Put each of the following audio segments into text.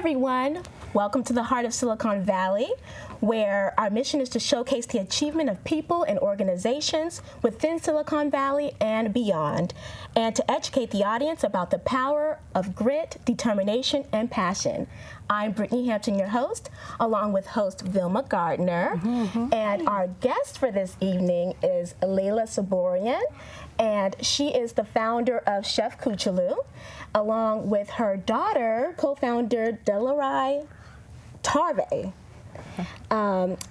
everyone. Welcome to the heart of Silicon Valley, where our mission is to showcase the achievement of people and organizations within Silicon Valley and beyond, and to educate the audience about the power of grit, determination, and passion. I'm Brittany Hampton, your host, along with host Vilma Gardner, and our guest for this evening is Layla Saborian, and she is the founder of Chefkookooloo, along with her daughter, co-founder Delarai Tarve.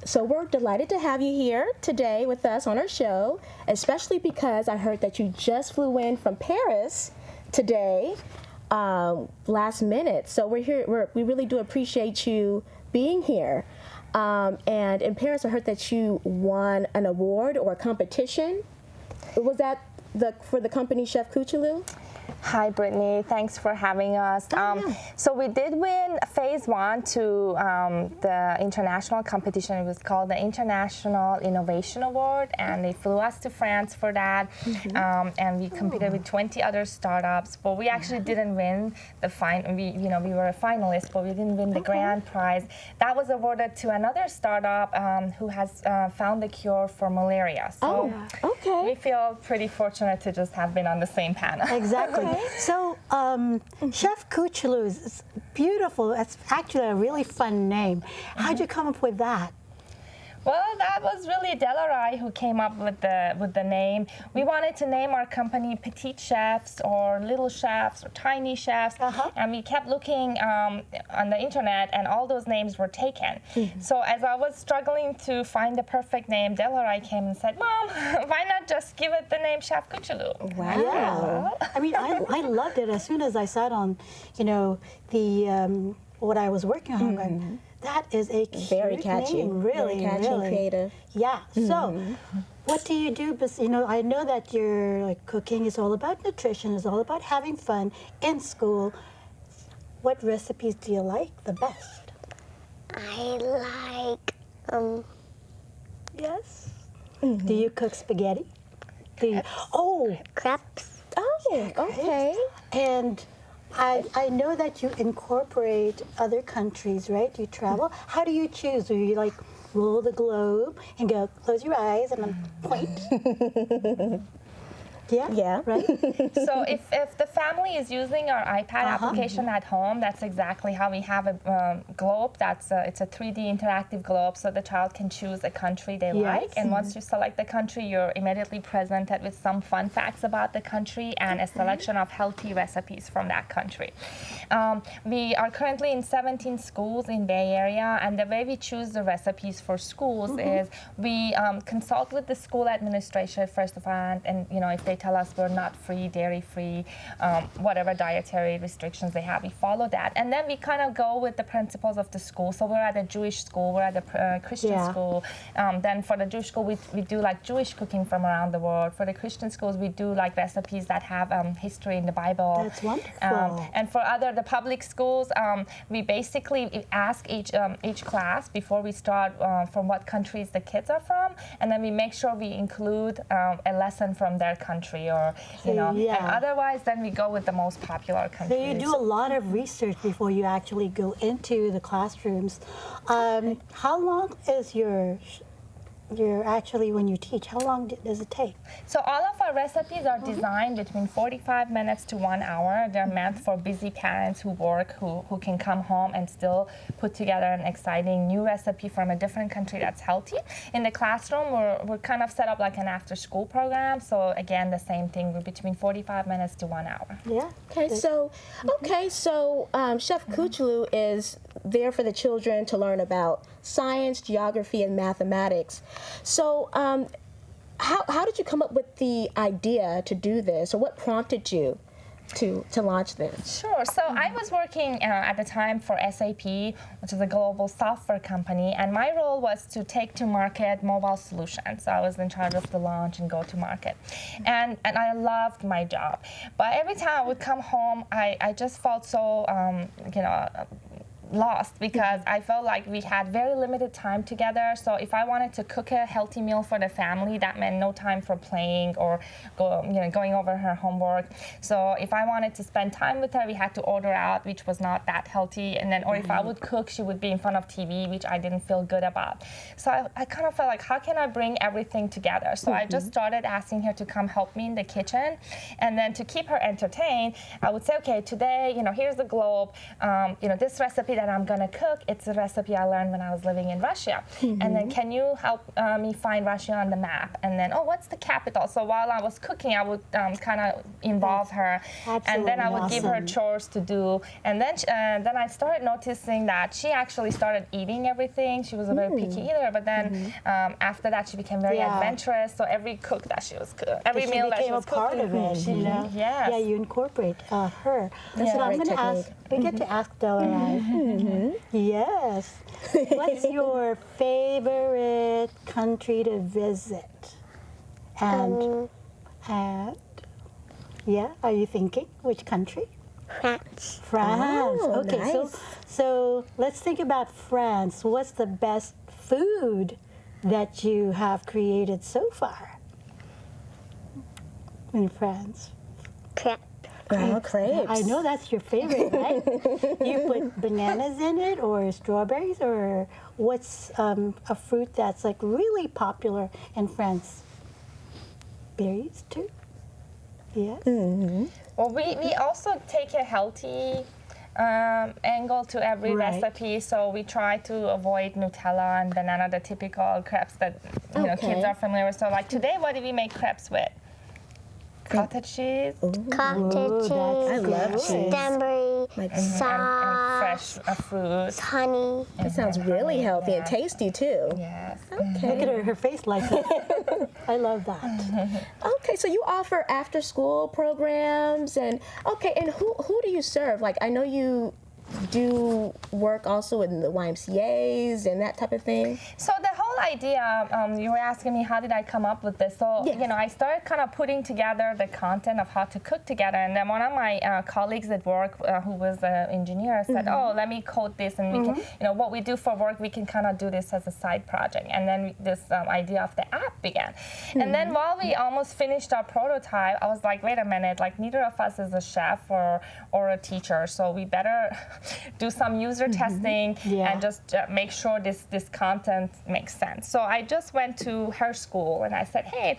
So we're delighted to have you here today with us on our show, especially because I heard that you just flew in from Paris today, last minute. So we're here. We really do appreciate you being here. And in Paris, I heard that you won an award or a competition. Was that for the company Chefkookooloo? Hi, Brittany. Thanks for having us. So we did win phase 1 to the international competition. It was called the International Innovation Award, and they flew us to France for that. And we competed with 20 other startups, but we actually didn't win the final. We were a finalist, but we didn't win the grand prize. That was awarded to another startup who has found the cure for malaria. So we feel pretty fortunate to just have been on the same panel. Exactly. So, Chefkookooloo is beautiful. It's actually a really fun name. How'd you come up with that? Well, that was really Delarai who came up with the name. We wanted to name our company Petite Chefs or Little Chefs or Tiny Chefs, and we kept looking on the internet, and all those names were taken. So as I was struggling to find the perfect name, Delarai came and said, "Mom, why not just give it the name Chefkookooloo?" Wow! Yeah. I mean, I loved it as soon as I saw it on, the what I was working on. Going, that is a cute very catchy name. Really, very catchy, really creative. Yeah. So, what do you do? I know that your cooking is all about nutrition. It's all about having fun in school. What recipes do you like the best? I like, Yes. Do you cook spaghetti? crepes. Oh, okay. And I know that you incorporate other countries, right? You travel. How do you choose? Do you roll the globe and go, close your eyes and then point? Yeah. Right? So if the family is using our iPad application at home, that's exactly how we have a globe. It's a 3D interactive globe, so the child can choose a country they like. And once you select the country, you're immediately presented with some fun facts about the country and a selection of healthy recipes from that country. We are currently in 17 schools in Bay Area, and the way we choose the recipes for schools is we consult with the school administration first of all, and if they tell us we're not free, dairy-free, whatever dietary restrictions they have, we follow that. And then we kind of go with the principles of the school. So we're at a Jewish school, we're at a Christian school. Then for the Jewish school, we do Jewish cooking from around the world. For the Christian schools, we do recipes that have history in the Bible. That's wonderful. And for the public schools, we basically ask each class before we start from what countries the kids are from, and then we make sure we include a lesson from their country, and otherwise then we go with the most popular countries. So you do a lot of research before you actually go into the classrooms. How long is when you teach, how long does it take? So all of our recipes are designed between 45 minutes to 1 hour. They're meant for busy parents who work, who can come home and still put together an exciting new recipe from a different country that's healthy. In the classroom, we're kind of set up like an after-school program. So again, the same thing. We're between 45 minutes to 1 hour. Yeah. Okay, so Chefkookooloo is there for the children to learn about science, geography, and mathematics. So how did you come up with the idea to do this, or what prompted you to launch this? Sure. So I was working at the time for SAP, which is a global software company, and my role was to take to market mobile solutions. So I was in charge of the launch and go to market. And I loved my job. But every time I would come home, I just felt so, lost because I felt like we had very limited time together. So if I wanted to cook a healthy meal for the family, that meant no time for playing or going over her homework. So if I wanted to spend time with her, we had to order out, which was not that healthy. And then, or if I would cook, she would be in front of TV, which I didn't feel good about. So I kind of felt like, how can I bring everything together? So I just started asking her to come help me in the kitchen. And then to keep her entertained, I would say, okay, today, here's the globe. This recipe that I'm gonna cook, it's a recipe I learned when I was living in Russia. And then can you help me find Russia on the map? And then, what's the capital? So while I was cooking, I would kind of involve her. And then I would give her chores to do. And then I started noticing that she actually started eating everything. She was a very picky eater, but then after that, she became very adventurous. So every cook that she was cooking, every meal that she was cooking. She became a part of it, Yes. Yeah, you incorporate her. That's So a I'm great going to ask, we get to ask Delarai. Yes. What's your favorite country to visit? And are you thinking which country? France. France. Oh, okay, nice. so let's think about France. What's the best food that you have created so far in France? Crêpes. Oh, crepes. I know that's your favorite, right? You put bananas in it, or strawberries, or what's a fruit that's like really popular in France? Berries too. Yes. Well, we also take a healthy angle to every recipe, so we try to avoid Nutella and banana, the typical crepes that kids are familiar with. So like today, what did we make crepes with? Cottage cheese. Cottage cheese. I love cheese. Stanbury. Like, And Sauce. fresh fruit. Honey. That sounds really healthy and tasty too. Yes. Look at her face like that. I love that. Okay, so you offer after-school programs, and who do you serve? Like, I know you do work also in the YMCA's and that type of thing. So the whole idea, you were asking me how did I come up with this. So, I started kind of putting together the content of how to cook together. And then one of my colleagues at work who was an engineer said, let me code this. And we can, what we do for work, we can kind of do this as a side project. And then this idea of the app began. And then while we almost finished our prototype, I was like, wait a minute, like neither of us is a chef or a teacher. So we better do some user testing and just make sure this content makes sense. So I just went to her school and I said, hey,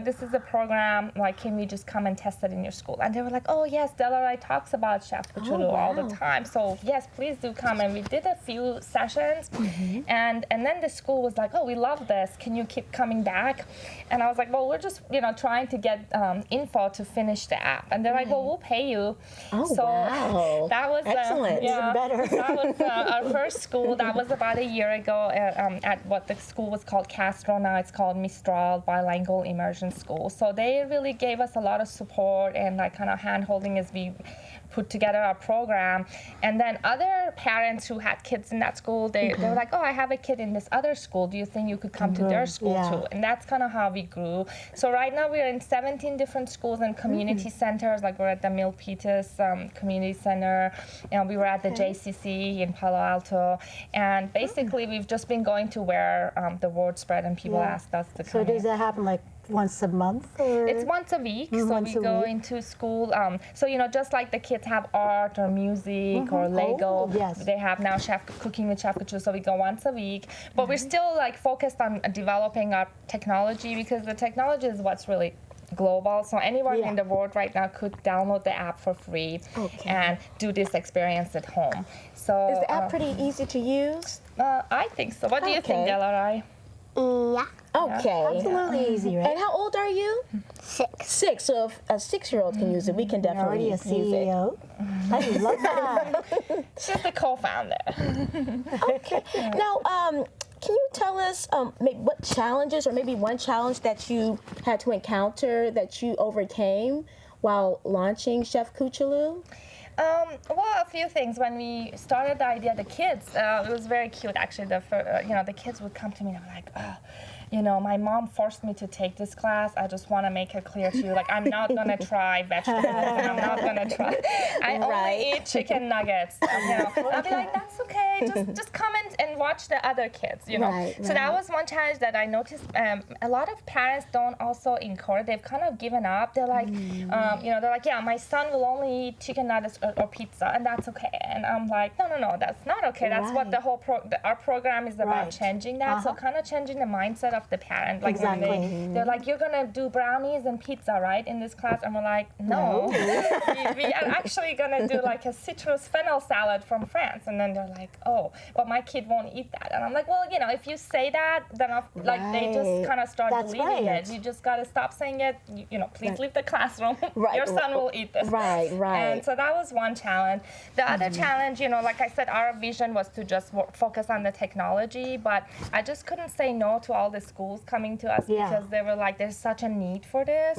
this is a program, like, can we just come and test it in your school? And they were like, oh yes, Delarai talks about Chefkookooloo all the time. So yes, please do come. And we did a few sessions and then the school was like, oh, we love this. Can you keep coming back? And I was like, well, we're just, trying to get info to finish the app. And they're like, well, we'll pay you. Oh, so wow. that was excellent. Even better. That was our first school. That was about a year ago at what the school was called Castro. Now it's called Mistral Bilingual Immersion School. So they really gave us a lot of support and like kind of hand-holding as we put together our program. And then other parents who had kids in that school, they were like, oh, I have a kid in this other school. Do you think you could come to their school too? And that's kind of how we grew. So right now we're in 17 different schools and community centers. Like we're at the Milpitas Community Center, and we were at the JCC in Palo Alto. And basically we've just been going to where the word spread and people asked us to come. So does that happen like once a month? Or? It's once a week, so we go into school. So, just like the kids have art or music or Lego, they have now cooking with Chefkookooloo, so we go once a week. But we're still like focused on developing our technology because the technology is what's really global. So anyone in the world right now could download the app for free and do this experience at home. So is the app pretty easy to use? I think so. What do you think, Delarai? Yeah. Okay. Absolutely easy, right? And how old are you? 6. So if a 6-year-old can use it, we can definitely Already a use it. CEO. I love that. She's the co-founder. Okay. Now, can you tell us maybe what challenges, or maybe one challenge that you had to encounter that you overcame while launching Chefkookooloo? Well, a few things. When we started the idea, the kids, it was very cute actually. The kids would come to me and they were like, oh, you know, my mom forced me to take this class. I just want to make it clear to you, like, I'm not going to try vegetables, and I'm not going to try. I only eat chicken nuggets. You know, I'll be like, that's okay. Just come and watch the other kids. You know. So that was one challenge that I noticed. A lot of parents don't also encourage. They've kind of given up. They're like, you know, they're like, yeah, my son will only eat chicken nuggets or pizza, and that's okay. And I'm like, no, that's not okay. That's what the whole our program is about, changing that. So kind of changing the mindset of the parent. Like when they're like, you're gonna do brownies and pizza, right, in this class? And we're like, no. we are actually gonna do like a citrus fennel salad from France. And then they're like, oh, but my kid won't eat that. And I'm like, well, you know, if you say that, then like they just kind of start believing it. You just gotta stop saying it. You know, please leave the classroom. Your son will eat this. And so that was one challenge. The other challenge, you know, like I said, our vision was to just focus on the technology, but I just couldn't say no to all the schools coming to us because they were like, there's such a need for this.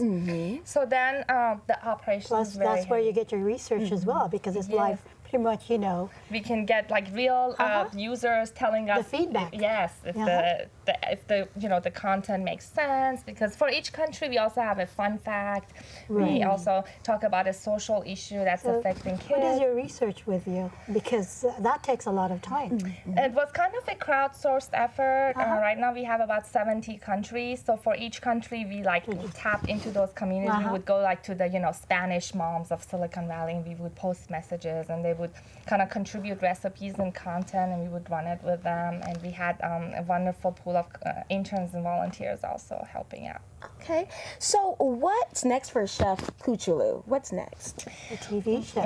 So then the operations. Plus, that's where you get your research as well, because it's live. Pretty much, you know. We can get like real users telling us the feedback. If the you know the content makes sense, because for each country we also have a fun fact. We also talk about a social issue that's affecting kids. What is your research with you? Because that takes a lot of time. It was kind of a crowdsourced effort. Right now we have about 70 countries. So for each country we like tap into those communities. We would go like to the Spanish moms of Silicon Valley, and we would post messages, and they would kind of contribute recipes and content, and we would run it with them. And we had a wonderful pool of interns and volunteers also helping out. Okay, so what's next for Chefkookooloo? What's next? A TV show.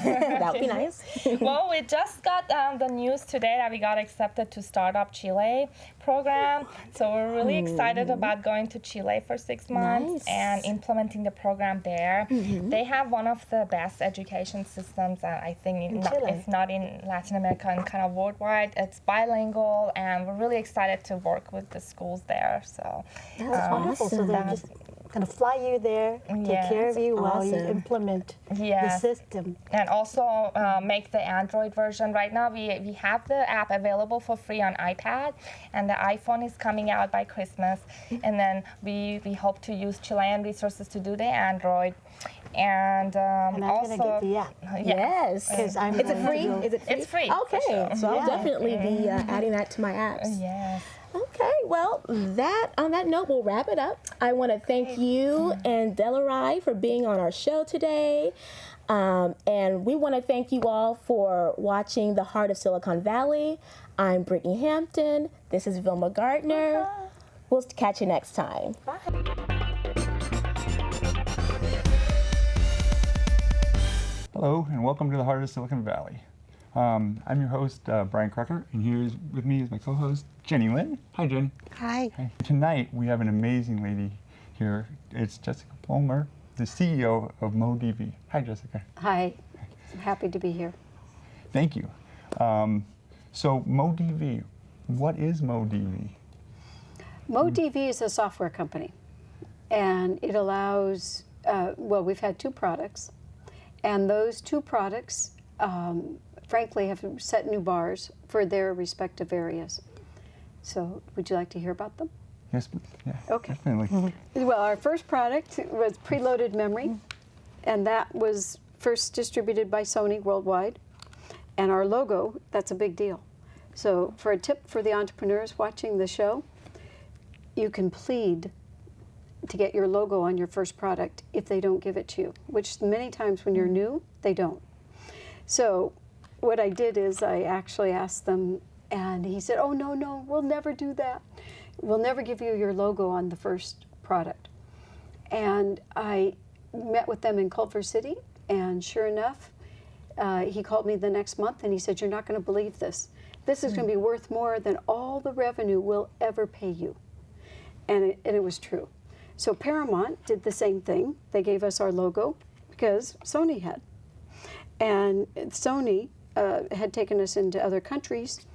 That would be nice. Well, we just got the news today that we got accepted to Startup Chile program. So we're really excited about going to Chile for 6 months and implementing the program there. They have one of the best education systems, I think, if not in Latin America and kind of worldwide. It's bilingual, and we're really excited to work with the schools there. So that's wonderful. So they're just going to fly you there, take care of you while you implement the system. And also make the Android version. Right now we have the app available for free on iPad, and the iPhone is coming out by Christmas. And then we hope to use Chilean resources to do the Android. And I'm also going to get the app. Yes. Because Is it free? Is it free? It's free. Okay, so I'll definitely be adding that to my apps. Yes. Okay, well, on that note, we'll wrap it up. I want to thank you and Delarai for being on our show today. And we want to thank you all for watching The Heart of Silicon Valley. I'm Brittany Hampton. This is Vilma Gardner. We'll catch you next time. Bye. Hello, and welcome to the Heart of Silicon Valley. I'm your host, Brian Cracker, and here with me is my co-host, Jenny Lynn. Hi, Jenny. Hi. Hi. Tonight, we have an amazing lady here. It's Jessica Plummer, the CEO of MoDeMo. Hi, Jessica. Hi. I'm happy to be here. Thank you. So, MoDeMo, what is MoDeMo? MoDeMo is a software company, and it allows, well, we've had 2 products, and those 2 products frankly, have set new bars for their respective areas. So, would you like to hear about them? Yes, yeah, okay. Definitely. Well, our first product was preloaded memory, and that was first distributed by Sony worldwide. And our logo, that's a big deal. So, for a tip for the entrepreneurs watching the show, you can plead to get your logo on your first product if they don't give it to you, which many times when you're new, they don't. So, what I did is I actually asked them, and he said, oh, no, we'll never do that. We'll never give you your logo on the first product. And I met with them in Culver City, and sure enough, he called me the next month, and he said, you're not going to believe this. This is going to be worth more than all the revenue we'll ever pay you. And it was true. So Paramount did the same thing. They gave us our logo because Sony had. And Sony had taken us into other countries.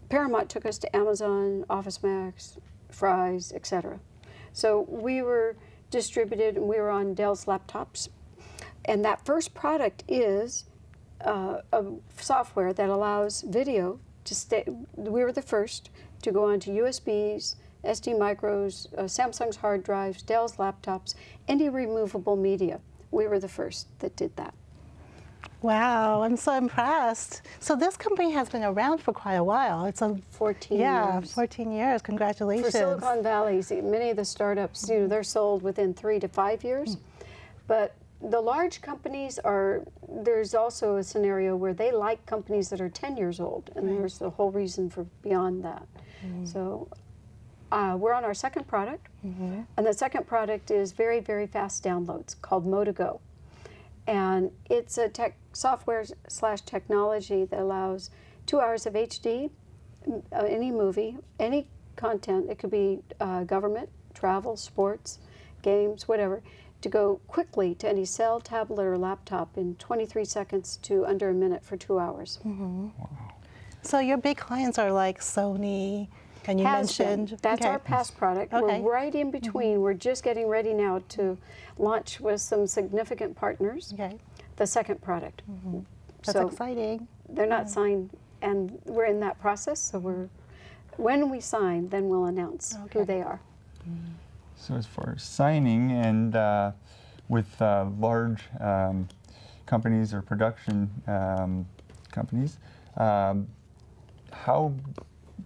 Paramount took us to Amazon, Office Max, Fry's, etc. So we were distributed, and we were on Dell's laptops. And that first product is a software that allows video to stay. We were the first to go onto USBs SD micros, Samsung's hard drives, Dell's laptops, any removable media. We were the first that did that. Wow, I'm so impressed. So this company has been around for quite a while. It's a 14 yeah, years. 14 years. Congratulations. For Silicon Valley, see, many of the startups, you know, they're sold within 3 to 5 years. But the large companies are, there's also a scenario where they like companies that are 10 years old, and there's the whole reason for beyond that. So we're on our second product, and the second product is very, very fast downloads called MoDeGo. And it's a software/technology that allows 2 hours of HD, any movie, any content. It could be government, travel, sports, games, whatever, to go quickly to any cell, tablet, or laptop in 23 seconds to under a minute for 2 hours. Wow. So your big clients are like Sony, and you mentioned... That's our past product. Okay. We're right in between. We're just getting ready now to launch with some significant partners the second product. That's exciting. They're not signed, and we're in that process, so when we sign, then we'll announce who they are. So as far as signing and with large companies or production companies, how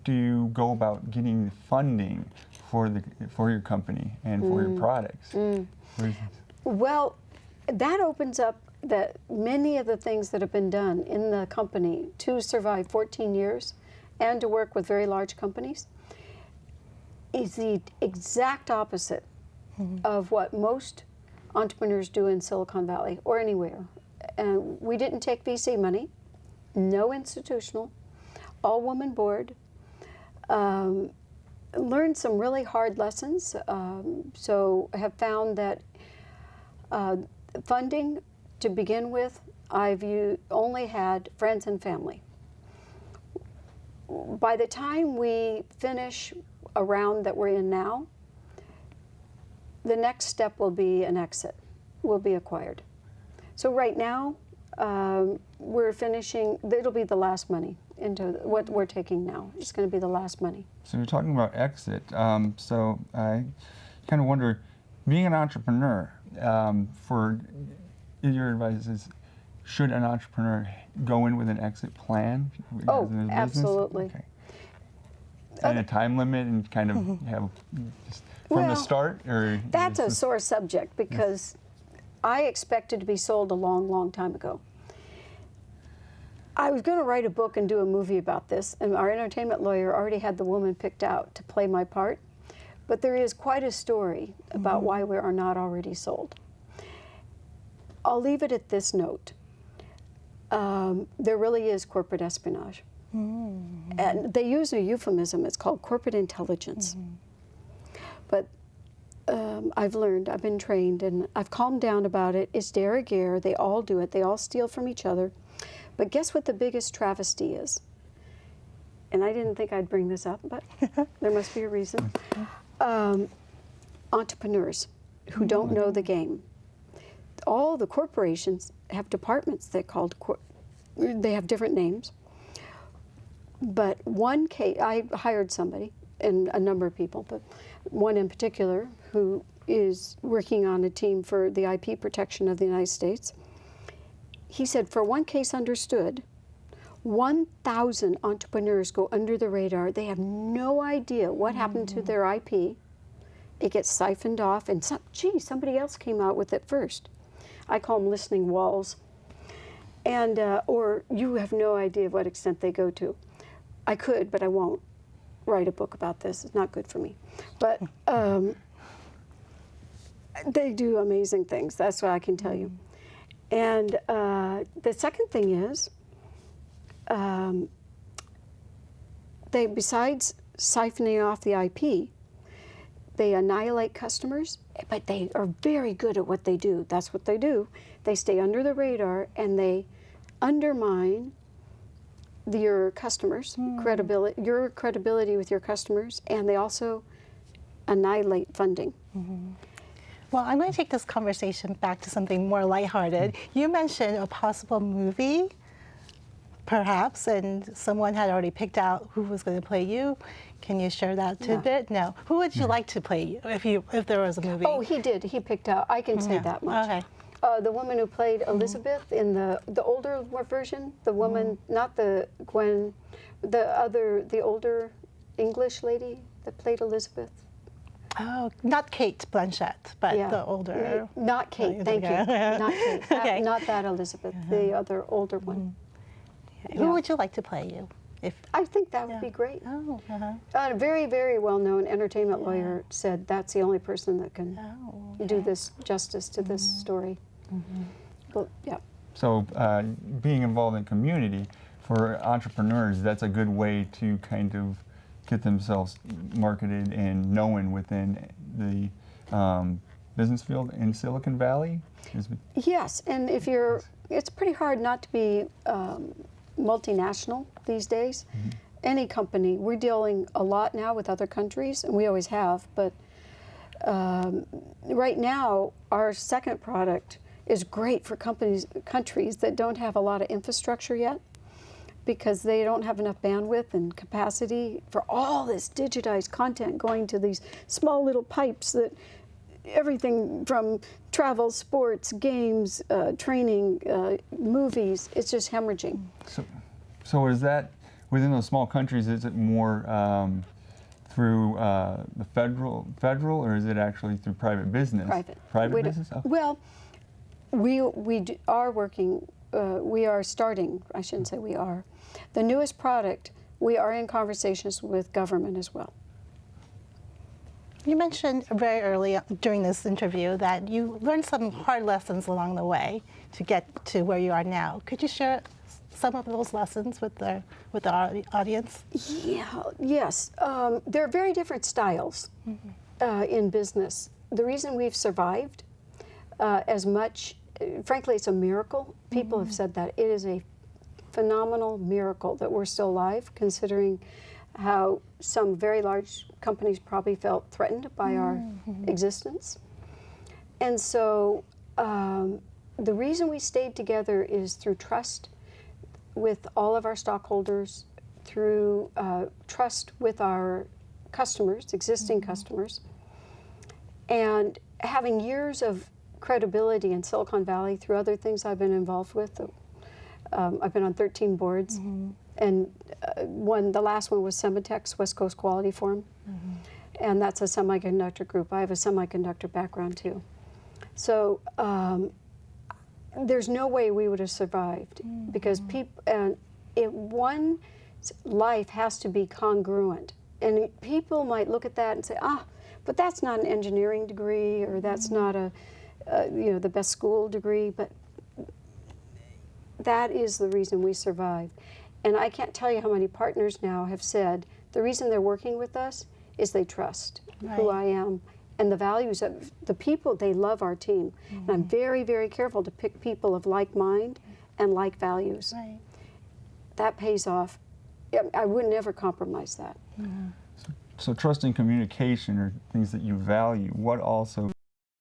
do you go about getting funding for your company and for your products? Well, that opens up that many of the things that have been done in the company to survive 14 years and to work with very large companies is the exact opposite of what most entrepreneurs do in Silicon Valley or anywhere. And we didn't take VC money, no institutional, all-woman board. Learned some really hard lessons, so have found that funding to begin with, I've only had friends and family. By the time we finish a round that we're in now, the next step will be an exit, will be acquired. So right now, we're finishing, it'll be the last money into what we're taking now. It's going to be the last money. So you're talking about exit. So I kind of wonder, being an entrepreneur, for your advice is, should an entrepreneur go in with an exit plan? Oh, in their absolutely. Business? Okay. And a time limit and kind of have just from the start? Or that's a sore subject because I expected to be sold a long, long time ago. I was going to write a book and do a movie about this, and our entertainment lawyer already had the woman picked out to play my part. But there is quite a story about why we are not already sold. I'll leave it at this note. There really is corporate espionage. And they use a euphemism, it's called corporate intelligence. But I've learned, I've been trained, and I've calmed down about it. It's de rigueur, they all do it, they all steal from each other. But guess what the biggest travesty is? And I didn't think I'd bring this up, but there must be a reason. Entrepreneurs who don't know the game. All the corporations have departments they have different names. But one case, I hired somebody, and a number of people, but one in particular who is working on a team for the IP protection of the United States. He said, for one case understood, 1,000 entrepreneurs go under the radar. They have no idea what happened to their IP. It gets siphoned off, and somebody else came out with it first. I call them listening walls. And, or you have no idea what extent they go to. I could, but I won't write a book about this. It's not good for me. But they do amazing things. That's what I can tell you. And the second thing is, they, besides siphoning off the IP, they annihilate customers, but they are very good at what they do. That's what they do. They stay under the radar, and they undermine your customers' credibility, your credibility with your customers, and they also annihilate funding. Well, I'm going to take this conversation back to something more lighthearted. You mentioned a possible movie perhaps, and someone had already picked out who was going to play you. Can you share that tidbit? No. Who would you like to play you if there was a movie? Oh, he did. He picked out. I can say that much. Okay. The woman who played Elizabeth in the older version, the woman, not the Gwen, the older English lady that played Elizabeth. Oh, not Kate Blanchett, but the older. Not Kate, thank you. Not Kate. Okay. Not that Elizabeth, the other older one. Who would you like to play you? I think that would be great. Oh, A very, very well-known entertainment lawyer said that's the only person that can do this justice to this story. Well, yeah. So being involved in community, for entrepreneurs, that's a good way to kind of get themselves marketed and known within the business field in Silicon Valley? Yes, and it's pretty hard not to be multinational these days. Any company, we're dealing a lot now with other countries, and we always have, but right now, our second product is great for countries that don't have a lot of infrastructure yet, because they don't have enough bandwidth and capacity for all this digitized content going to these small little pipes that everything from travel, sports, games, training, movies, it's just hemorrhaging. So is that, within those small countries, is it more through the federal, or is it actually through private business? Private business? Oh. Well, we are working, we are starting, I shouldn't say we are, the newest product, we are in conversations with government as well. You mentioned very early during this interview that you learned some hard lessons along the way to get to where you are now. Could you share some of those lessons with the audience? Yeah, yes. There are very different styles in business. The reason we've survived as much, frankly, it's a miracle. People have said that. It is a phenomenal miracle that we're still alive, considering how some very large companies probably felt threatened by our existence. And so the reason we stayed together is through trust with all of our stockholders, through trust with our customers, existing customers, and having years of credibility in Silicon Valley through other things I've been involved with. I've been on 13 boards, and the last one was Semitex, West Coast Quality Forum, and that's a semiconductor group. I have a semiconductor background too. So there's no way we would have survived because one's life has to be congruent, and people might look at that and say, but that's not an engineering degree, or that's not the best school degree, but that is the reason we survived. And I can't tell you how many partners now have said the reason they're working with us is they trust who I am and the values of the people. They love our team. And I'm very, very careful to pick people of like mind and like values. That pays off. I would never compromise that. So trust and communication are things that you value. What also